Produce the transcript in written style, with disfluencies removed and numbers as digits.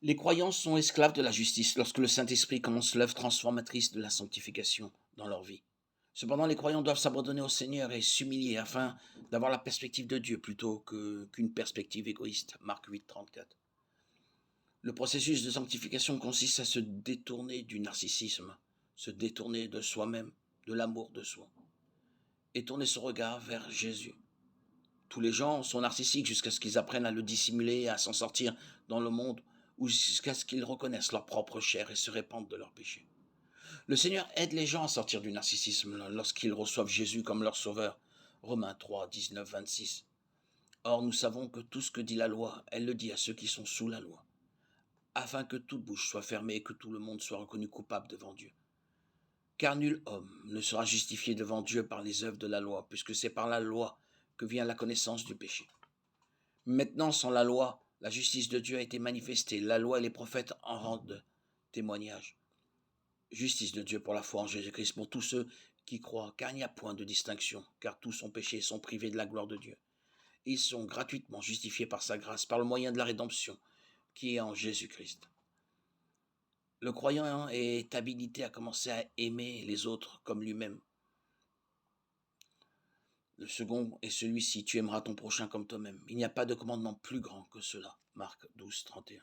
Les croyants sont esclaves de la justice lorsque le Saint-Esprit commence l'œuvre transformatrice de la sanctification dans leur vie. Cependant, les croyants doivent s'abandonner au Seigneur et s'humilier afin d'avoir la perspective de Dieu plutôt qu'une perspective égoïste. Marc 8, 34. Le processus de sanctification consiste à se détourner du narcissisme, se détourner de soi-même, de l'amour de soi, et tourner son regard vers Jésus. Tous les gens sont narcissiques jusqu'à ce qu'ils apprennent à le dissimuler et à s'en sortir dans le monde, ou jusqu'à ce qu'ils reconnaissent leur propre chair et se répandent de leurs péchés. Le Seigneur aide les gens à sortir du narcissisme lorsqu'ils reçoivent Jésus comme leur sauveur. Romains 3, 19, 26. Or, nous savons que tout ce que dit la loi, elle le dit à ceux qui sont sous la loi, afin que toute bouche soit fermée et que tout le monde soit reconnu coupable devant Dieu. Car nul homme ne sera justifié devant Dieu par les œuvres de la loi, puisque c'est par la loi que vient la connaissance du péché. Maintenant, sans la loi, la justice de Dieu a été manifestée. La loi et les prophètes en rendent témoignage. Justice de Dieu pour la foi en Jésus-Christ, pour tous ceux qui croient, car il n'y a point de distinction, car tous sont péchés et sont privés de la gloire de Dieu. Ils sont gratuitement justifiés par sa grâce, par le moyen de la rédemption, qui est en Jésus-Christ. Le croyant est habilité à commencer à aimer les autres comme lui-même. Le second est celui-ci, tu aimeras ton prochain comme toi-même. Il n'y a pas de commandement plus grand que cela. Marc 12, 31.